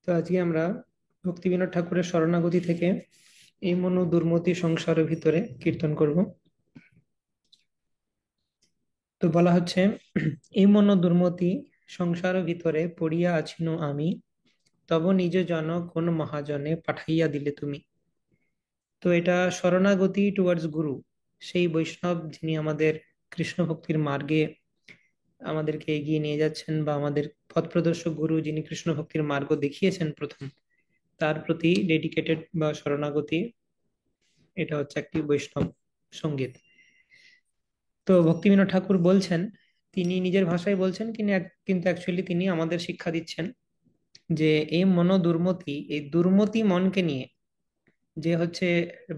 তো আজকে আমরা ভক্তিবিনোদ ঠাকুরের শরণাগতি থেকে এই মনো দুর্মতি সংসারের ভিতরে কীর্তন করব। তো বলা হচ্ছে, এই মনো দুর্মতি সংসার ভিতরে পড়িয়া আছিনু আমি, তব নিজ জন কোন মহাজনে পাঠাইয়া দিলে তুমি। তো এটা শরণাগতি টুয়ার্ডস গুরু, সেই বৈষ্ণব যিনি আমাদের কৃষ্ণ ভক্তির মার্গে আমাদেরকে এগিয়ে নিয়ে যাচ্ছেন, বা আমাদের পথ প্রদর্শক গুরু যিনি কৃষ্ণ ভক্তির মার্গ দেখিয়েছেন প্রথম, তার প্রতি ডেডিকেটেড বা শরণাগতি। এটা হচ্ছে একটি বৈষ্ণব সঙ্গীত। তো ভক্তিবিনোদ ঠাকুর বলছেন, তিনি নিজের ভাষায় বলছেন কিন্তু অ্যাকচুয়ালি তিনি আমাদের শিক্ষা দিচ্ছেন যে এই মনো দুর্মতি, এই দুর্মতি মনকে নিয়ে, যে হচ্ছে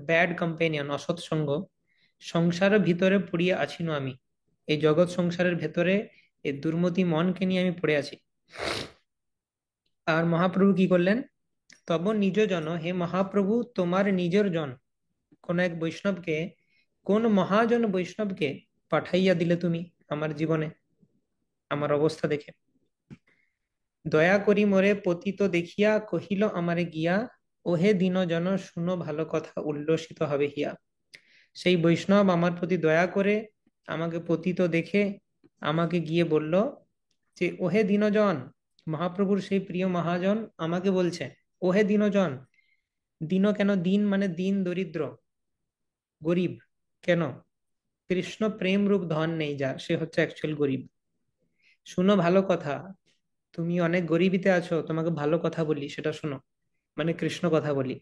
ব্যাড কম্পেনিয়ন, অসৎ সঙ্গ, সংসারের ভিতরে পড়িয়া আছিনু আমি। এই জগৎ সংসারের ভেতরে এই দুর্মতি মনকে নিয়ে আমি পড়ে আছি। আর মহাপ্রভু কি করলেন? তব নিজ জন, হে মহাপ্রভু তোমার নিজের জন কোন এক বৈষ্ণবকে, কোন মহাজন বৈষ্ণবকে পাঠাইয়া দিলে তুমি আমার জীবনে, আমার অবস্থা দেখে। দয়া করি মোরে পতিত দেখিয়া কহিল আমারে গিয়া, ওহে দীন জন শুনো ভালো কথা উল্লসিত হবে হিয়া। সেই বৈষ্ণব আমার প্রতি দয়া করে আমাকে পতিত দেখে আমাকে গিয়ে বলল যে ওহে দীনজন, মহাপ্রভুর সেই প্রিয় মহাজন আমাকে বলছে ওহে দীনজন। দীন কেন? দিন মানে দিন, দরিদ্র, গরিব। কেন? কৃষ্ণ প্রেম রূপ ধন নেই যার, সে হচ্ছে অ্যাকচুয়াল গরিব। শুনো ভালো কথা, তুমি অনেক গরিবিতে আছো, তোমাকে ভালো কথা বলি সেটা শোনো, মানে কৃষ্ণ কথা বলি।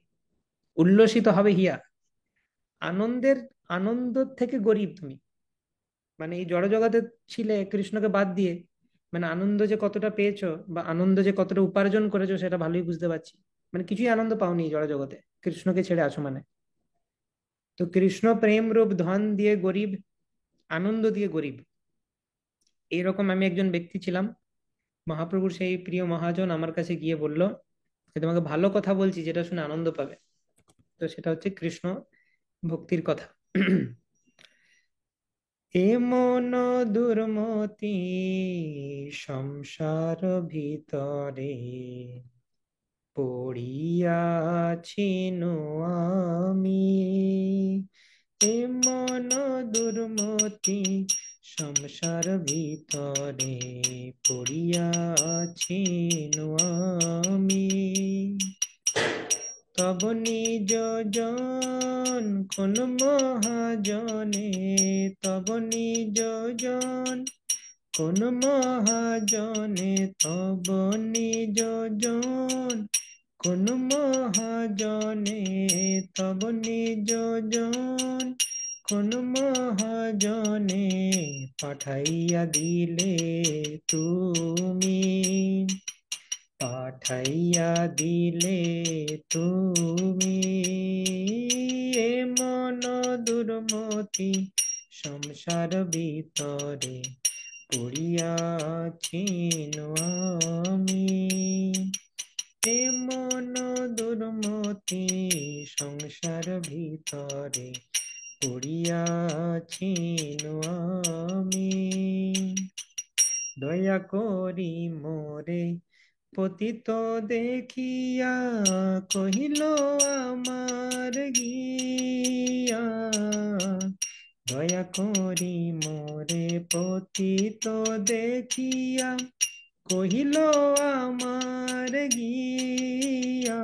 উল্লসিত হবে হিয়া, আনন্দের, আনন্দ থেকে গরিব তুমি, মানে এই জড়জগতে ছিলে কৃষ্ণকে বাদ দিয়ে, মানে আনন্দ যে কতটা পেয়েছো বা আনন্দ যে কতটা উপার্জন করেছো সেটা ভালোই বুঝতে পারছি। মানে কিছুই আনন্দ পাওনি এই জড়জগতে, কৃষ্ণকে ছেড়ে আছো মানে। তো কৃষ্ণ প্রেম রূপ ধন দিয়ে গরিব, আনন্দ দিয়ে গরিব, এইরকম আমি একজন ব্যক্তি ছিলাম। মহাপ্রভুর সেই প্রিয় মহাজন আমার কাছে গিয়ে বলল যে তোমাকে ভালো কথা বলছি যেটা শুনে আনন্দ পাবে। তো সেটা হচ্ছে কৃষ্ণ ভক্তির কথা। এমন দুর্মতি সংসার ভিতরে পড়িয়াছিনু আমি, এমন দুর্মতি সংসার ভিতরে পড়িয়াছিনু আমি, তব নিজ জন কোন মহাজনে, তব নিজ জন কোন মহাজনে, তব নিজ জন কোন মহাজনে, তব নিজ জন কোন মহাজনে পাঠাইয়া দিলে তুমি, পাঠাইয়া দিলে তুমি। এমন দুর্মতি সংসার ভিতরে পড়িয়াছিনু আমি, এমন দুর্মতি সংসার ভিতরে পড়িয়াছিনু আমি। দয়া করি মোরে পতিত দেখিয়া কহিল আমার গিয়া, দয়া করি মোরে পতিত দেখিয়া কহিল আমার গিয়া,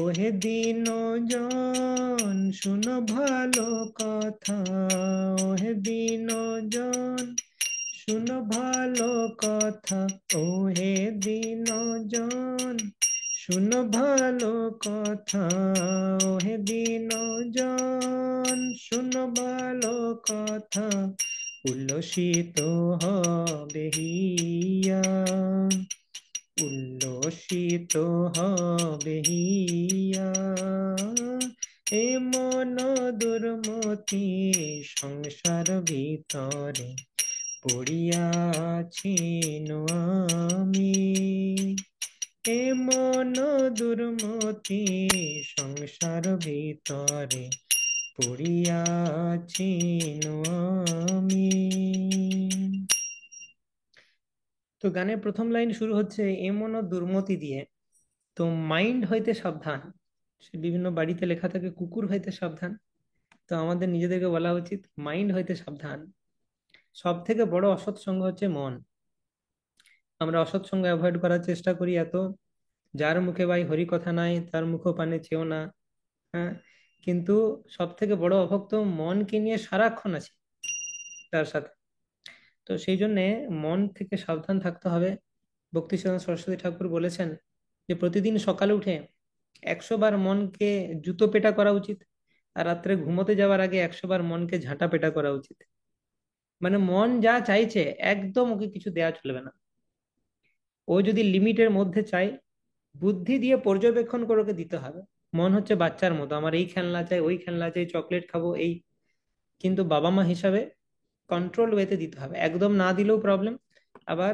ওহে দীন জন শুনো ভালো কথা, ওহে দীন জন শুনো ভালো কথা, ওহে দীন জন শুনো ভালো কথা, ওহে দীন জন শুনো ভালো কথা উল্লসিত হবে হিয়া, উল্লসিত হবে হিয়া। এমন দুর্মতি সংসার ভিতরে পড়িয়াছিনু আমি, এমন দুর্মতি সংসার ভিতরে পড়িয়াছিনু আমি। তো গানের প্রথম লাইন শুরু হচ্ছে এমন দুর্মতি দিয়ে। তো মাইন্ড হইতে সাবধান। সে বিভিন্ন বাড়িতে লেখা থাকে কুকুর হইতে সাবধান। তো আমাদের নিজেদেরকে বলা উচিত মাইন্ড হইতে সাবধান। সব থেকে বড় অসৎ সঙ্গ হচ্ছে মন। আমরা অসৎ সঙ্গ অ্যাভয়েড করার চেষ্টা করি এত, যার মুখে ভাই হরি কথা নাই তার মুখ পানে চেও না। হ্যাঁ, কিন্তু সব থেকে বড় অভক্ত মনকে নিয়ে সারাক্ষণ আছে তার সাথে। তো সেই জন্যে মন থেকে সাবধান থাকতে হবে। ভক্তিচরণ সরস্বতী ঠাকুর বলেছেন যে প্রতিদিন সকালে উঠে 100 বার মনকে জুতো পেটা করা উচিত, আর রাত্রে ঘুমোতে যাওয়ার আগে 100 বার মনকে ঝাঁটা পেটা করা উচিত। মানে মন যা চাইছে একদম ওকে কিছু দেয়া চলবে না। ও যদি লিমিটের মধ্যে চায়, বুদ্ধি দিয়ে পর্যবেক্ষণ করে ওকে দিতে হবে। মন হচ্ছে বাচ্চার মতো, আমার এই খেলনা চাই, ওই খেলনা চাই, চকলেট খাবো এই। কিন্তু বাবা মা হিসাবে কন্ট্রোল ওয়েতে দিতে হবে, একদম না দিলেও প্রবলেম। আবার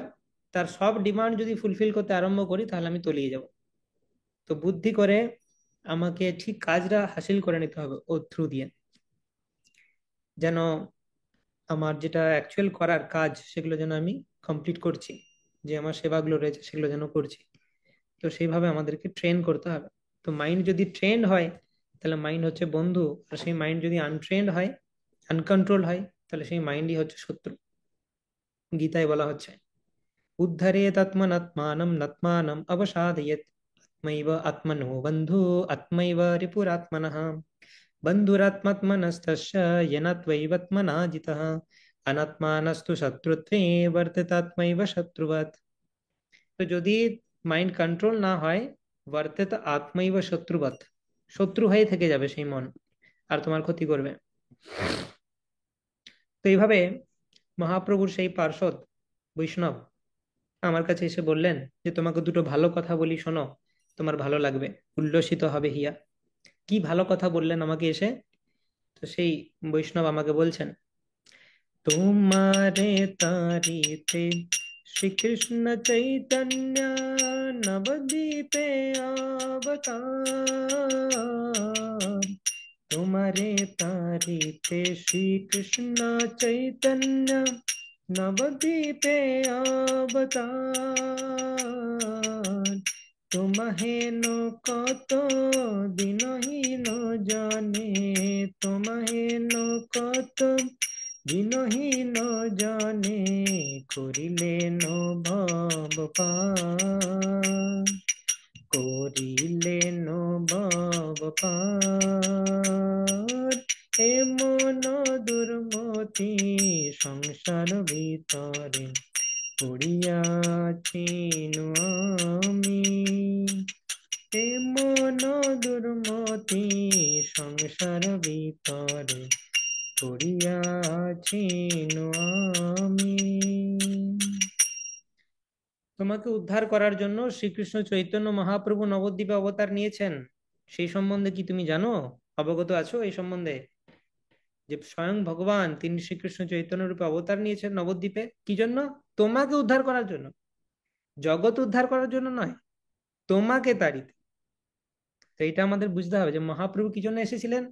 তার সব ডিমান্ড যদি ফুলফিল করতে আরম্ভ করি তাহলে আমি তলিয়ে যাব। তো বুদ্ধি করে আমাকে ঠিক কাজটা হাসিল করে নিতে হবে ও থ্রু দিয়ে, যেন আমার যেটা অ্যাকচুয়াল করার কাজ সেগুলো যেন আমি কমপ্লিট করছি, যে আমার সেবাগুলো রয়েছে সেগুলো যেন করছি। তো সেইভাবে আমাদেরকে ট্রেন করতে হবে। তো মাইন্ড যদি ট্রেন্ড হয় তাহলে মাইন্ড হচ্ছে বন্ধু, আর সেই মাইন্ড যদি আনট্রেন্ড হয়, আনকন্ট্রোল হয়, তাহলে সেই মাইন্ডই হচ্ছে শত্রু। গীতায় বলা হচ্ছে উদ্ধরেত আত্মনাত্মানম নাত্মানম অবসাদয়েত আত্মৈব আত্মনো বন্ধু আত্মৈব রিপুরাত্মনঃ বন্ধুরাত্মাত্মনস্তস্য येनात्वैवत्मना जितः अनात्मानस्तु शत्रुत्वे वर्तितात्मैव शत्रुवत्। তো যদি মাইন্ড কন্ট্রোল না হয়, বর্তেত আত্মৈব শত্রুবৎ, শত্রু হয়ে থেকে যাবে সেই মন, আর তোমার ক্ষতি করবে। তো এইভাবে মহাপ্রভুর সেই পার্ষদ বৈষ্ণব আমার কাছে এসে বললেন যে তোমাকে দুটো ভালো কথা বলি, শোনো, তোমার ভালো লাগবে, উল্লসিত হবে হিয়া। কি ভালো কথা বললেন আমাকে এসে? তো সেই বৈষ্ণব আমাকে বলছেন, तुम्हारे तारीते श्री कृष्ण चैतन्य नवद्वीपे अवतार। तुम्हारे तारीते श्री कृष्ण चैतन्य नवद्वीपे अवतार। तुम्हें नो কত দিনহীন জানে, তোমাহে নো কত দিনহীন জানে, করিলেন ভব পার, করিলেন ভব পার। এমন দুর্মতি সংসার ভিতরে পড়িয়াছিনু আমি, এমন দুর্মতি সংসার ভিতরে পড়িয়াছিনু আমি। তোমাকে উদ্ধার করার জন্য শ্রীকৃষ্ণ চৈতন্য মহাপ্রভু নবদ্বীপে অবতার নিয়েছেন। সেই সম্বন্ধে কি তুমি জানো, অবগত আছো এই সম্বন্ধে? যে স্বয়ং ভগবান তিনি শ্রীকৃষ্ণ চৈতন্য রূপে অবতার নিয়েছেন নবদ্বীপে, কি জন্য? তোমাকে উদ্ধার করার জন্য, জগৎ উদ্ধার করার জন্য নয়, তোমাকে তাড়িতে। তো এটা আমাদের বুঝতে হবে যে মহাপ্রভু কি জন্য এসেছিলেন।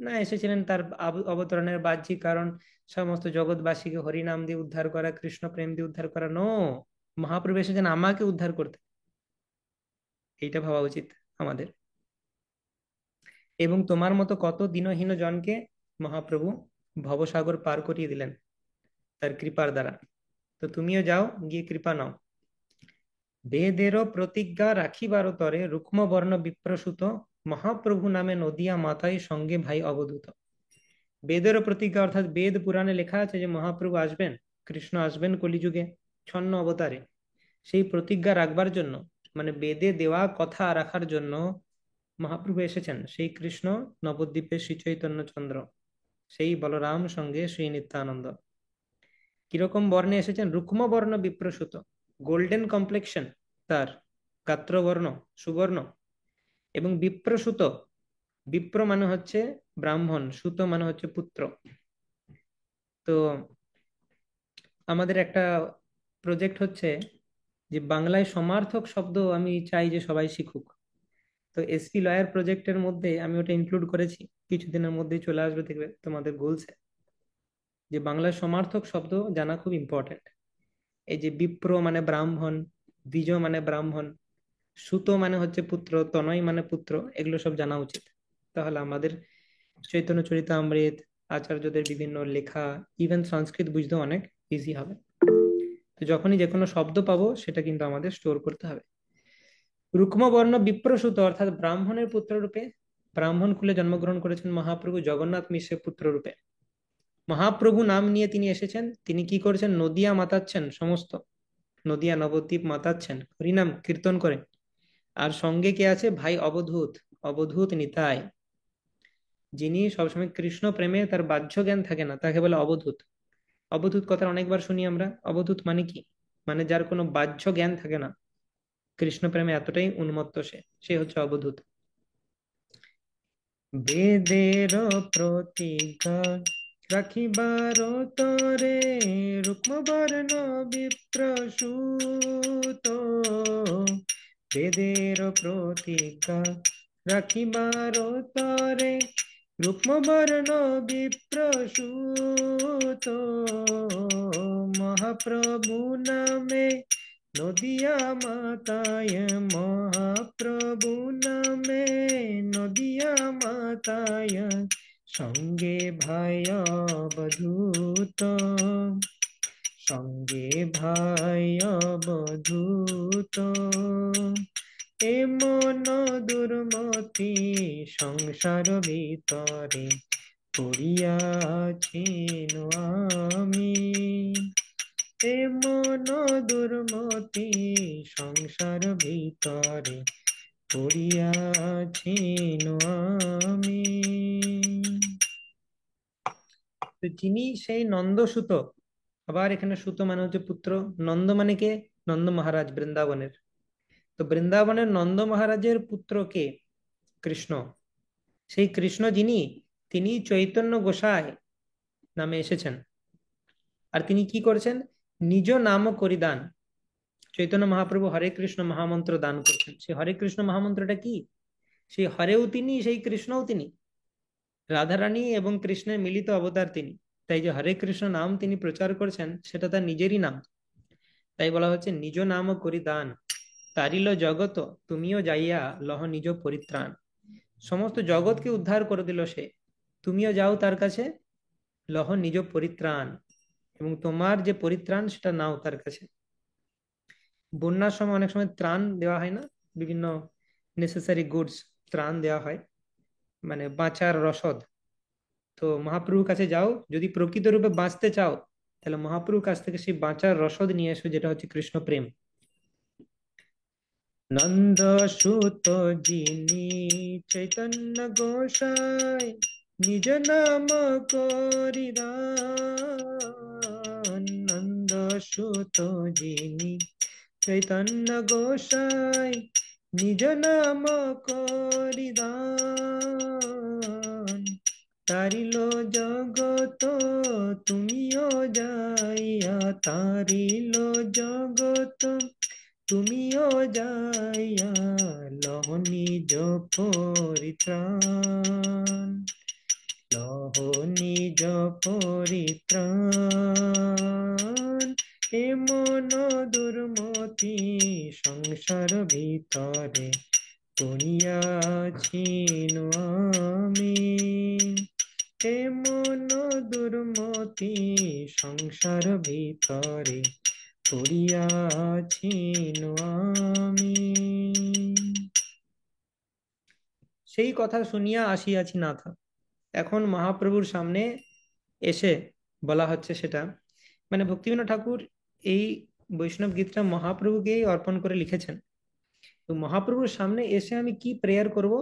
না, এসেছিলেন তার অবতরণের বাহ্যিক কারণ সমস্ত জগৎবাসীকে হরিনাম দিয়ে উদ্ধার করা, কৃষ্ণ প্রেম দিয়ে উদ্ধার করা। নো, মহাপ্রভু এসেছেন আমাকে উদ্ধার করতে। এইটা ভাবা উচিত আমাদের। এবং তোমার মতো কত দীনহীন জনকে মহাপ্রভু ভবসাগর পার করিয়ে দিলেন তার কৃপার দ্বারা। তো তুমিও যাও, গিয়ে কৃপা নাও। বেদেরও প্রতিজ্ঞা রাখিবার তরে রুক্ম বর্ণ বিপ্রসূত মহাপ্রভু নামে নদিয়া মাতায় সঙ্গে ভাই অবধূত। বেদেরও প্রতিজ্ঞা অর্থাৎ বেদ পুরাণে লেখা আছে যে মহাপ্রভু আসবেন, কৃষ্ণ আসবেন কলিযুগে ছন্ন অবতারে। সেই প্রতিজ্ঞা রাখবার জন্য, মানে বেদে দেওয়া কথা রাখার জন্য মহাপ্রভু এসেছেন সেই কৃষ্ণ নবদ্বীপে শ্রী চৈতন্য চন্দ্র, সেই বলরাম সঙ্গে শ্রী নিত্যানন্দ। কিরকম বর্ণে এসেছেন? রুক্ম বর্ণ বিপ্রসূত, গোল্ডেন কমপ্লেকশন তার, গাত্রবর্ণ সুবর্ণ, এবং বিপ্রসূত। বিপ্র মানে হচ্ছে ব্রাহ্মণ, সুত মানে হচ্ছে পুত্র। তো আমাদের একটা প্রজেক্ট হচ্ছে যে বাংলায় সমার্থক শব্দ আমি চাই যে সবাই শিখুক। তো এসপি লয়ার প্রজেক্টের মধ্যে আমি ওটা ইনক্লুড করেছি, কিছুদিনের মধ্যেই চলে আসবে দেখবে তোমাদের গোলসে, যে বাংলায় সমার্থক শব্দ জানা খুব ইম্পর্টেন্ট। এই যে বিপ্র মানে ব্রাহ্মণ, দ্বিজ মানে ব্রাহ্মণ, সুত মানে হচ্ছে পুত্র, তনয় মানে পুত্র, এগুলো সব জানা উচিত। তাহলে আমাদের চৈতন্য চরিতামৃত, আচার্যদের বিভিন্ন লেখা, ইভেন সংস্কৃত বুঝতে অনেক ইজি হবে। তো যখনই যে কোনো শব্দ পাবো সেটা কিন্তু আমাদের স্টোর করতে হবে। রুক্মবর্ণ বিপ্রসূত অর্থাৎ ব্রাহ্মণের পুত্র রূপে, ব্রাহ্মণ কুলে জন্মগ্রহণ করেছেন মহাপ্রভু জগন্নাথ মিশ্রের পুত্র রূপে। মহাপ্রভু নাম নিয়ে তিনি এসেছেন, তিনি কি করেছেন? নদিয়া মাতাচ্ছেন, সমস্ত নদিয়া নবদ্বীপ মাতাচ্ছেন, হরিনাম কীর্তন করেন। আর সঙ্গে কে আছে? ভাই অবধূত, অবধূত নিতাই, যিনি সবসময় কৃষ্ণ প্রেমে তার বাহ্য জ্ঞান থাকে না, তাকে বলে অবধূত। অবধূত কথা অনেকবার শুনি আমরা। অবধূত মানে কি? মানে যার কোনো বাহ্য জ্ঞান থাকে না, কৃষ্ণ প্রেমে এতটাই উন্মত্ত সে, সে হচ্ছে অবধূত। বেদের প্রতিজ্ঞা রাখিবার তরে রুক্মবর্ণ বিপ্রসূত, বেদের প্রতিজ্ঞা রাখিবার তরে রুক্মবর্ণ বিপ্রসূত, মহাপ্রভু নামে নদিয়া মাতায়, মহাপ্রভু নামে নদিয়া মাতায়, সঙ্গে ভাই অবধূত, সঙ্গে ভাই অবধূত, এমন দুর্মতি সংসার ভিতরে পড়িয়াছিন আমি, এমন দুর্মতি সংসার ভিতরে পড়িয়াছিন আমি। তো যিনি সেই নন্দসুত, আবার এখানে সুত মানে হচ্ছে পুত্র, নন্দ মানে কে? নন্দ মহারাজ বৃন্দাবনের। তো বৃন্দাবনের নন্দ মহারাজের পুত্র কে? কৃষ্ণ। সেই কৃষ্ণ যিনি, তিনি চৈতন্য গোসাই নামে এসেছেন। আর তিনি কি করেছেন? নিজ নাম করিদান। চৈতন্য মহাপ্রভু হরে কৃষ্ণ মহামন্ত্র দান করছেন। সেই হরে কৃষ্ণ মহামন্ত্রটা কি? সেই হরেও তিনি, সেই কৃষ্ণও তিনি, রাধারানী এবং কৃষ্ণের মিলিত অবতার তিনি। তাই যে হরে কৃষ্ণ নাম তিনি প্রচার করছেন, সেটা তার নিজেরই নাম। তাই বলা হচ্ছে নিজ নাম করি দান, তারিল জগত তুমিও যাইয়া লহ নিজ পরিত্রাণ। সমস্ত জগৎকে উদ্ধার করে দিল সে, তুমিও যাও তার কাছে, লহ নিজ পরিত্রাণ, এবং তোমার যে পরিত্রাণ সেটা নাও তার কাছে। বন্যার সময় অনেক সময় ত্রাণ দেওয়া হয় না, বিভিন্ন নেসেসারি গুডস ত্রাণ দেওয়া হয়, মানে বাঁচার রসদ। তো মহাপ্রভুর কাছে যাও, যদি প্রকৃত রূপে বাঁচতে চাও, তাহলে মহাপ্রভুর কাছ থেকে সেই বাঁচার রসদ নিয়ে এসো, যেটা হচ্ছে কৃষ্ণ প্রেম। নন্দ সুত যিনি চৈতন্য গোসাই, নিজ নাম করিদান, নন্দ সুত যিনি চৈতন্য গোসাই, নিজ নাম করিদান, তারিল জগত তুমিও যাইয়া, তারিল জগত তুমিও যাইয়া, লহ নিজ পরিত্রাণ, লহ নিজ পরিত্রাণ, এমন দুর্মতি সংসার ভিতরে পড়িয়াছিন আমি, এমন দুর্মতি সংসার ভিতরে পড়িয়াছিন আমি। সেই কথা শুনিয়া আসিয়াছি নাথ। এখন মহাপ্রভুর সামনে এসে বলা হচ্ছে সেটা, মানে ভক্তিবিনোদ ঠাকুর এই বৈষ্ণব গীতটা মহাপ্রভুকেই অর্পণ করে লিখেছেন। তো মহাপ্রভুর সামনে এসে আমি কি প্রেয়ার করব?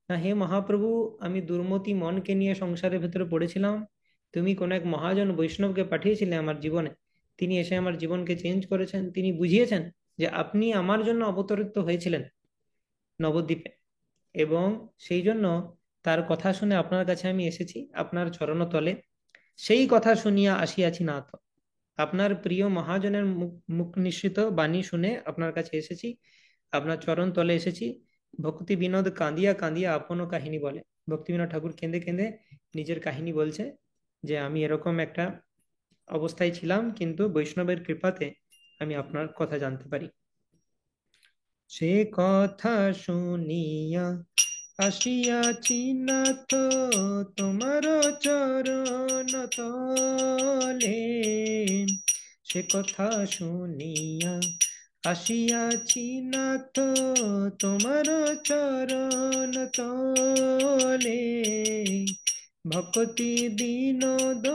না, হে মহাপ্রভু, আমি দুর্মতি মনকে নিয়ে সংসারের ভেতরে পড়েছিলাম, তুমি কোন এক মহাজন বৈষ্ণবকে পাঠিয়েছিলে আমার জীবনে, তিনি এসে আমার জীবনকে চেঞ্জ করেছেন, তিনি বুঝিয়েছেন যে আপনি আমার জন্য অবতরিত হয়েছিলেন নবদ্বীপে, এবং সেই জন্য তার কথা শুনে আপনার কাছে আমি এসেছি, আপনার চরণতলে। সেই কথা শুনিয়া আসিয়াছি নাথ, আপনার প্রিয় মহাজনের মুখ মুখ নিঃসৃত বাণী শুনে আপনার কাছে এসেছি, আপনার চরণ তলে এসেছি। ভক্তি বিনোদ কাঁদিয়া কাঁদিয়া আপন কাহিনী বলে। ভক্তি বিনোদ ঠাকুর কেঁদে কেঁদে নিজের কাহিনী বলছে, যে আমি এরকম একটা অবস্থায় ছিলাম, কিন্তু বৈষ্ণবের কৃপাতে আমি আপনার কথা জানতে পারি। সে কথা শুনিয়া আসিয়াছি নাথ তোমার চরণ তলে। সে কথা শুনিয়া আসিয়াছি নাথ তোমার চরণ তলে। ভকতি বিনোদ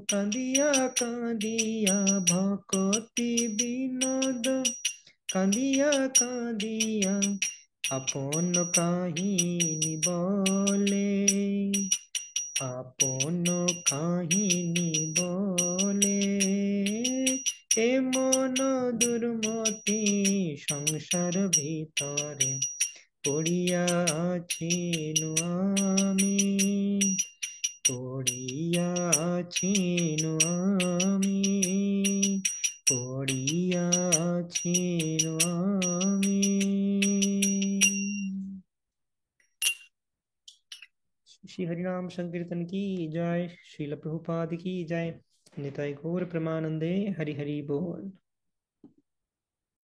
কাঁদিয়া কাঁদিয়া, ভকতি বিনোদ কাঁদিয়া কাঁদিয়া আপন কাহিনী বলে। আপন কাহিনী বলে। এ মন দুর্মতি সংসার ভিতরে পড়িয়া আছিনু আমি। পড়িয়া আছিনু আমি। পড়িয়া আছিনু আমি। श्री हरिनाम संकीर्तन की जय। श्रील प्रभुपाद की जय। निताय गौर प्रेमानंदे। हरि हरि बोल।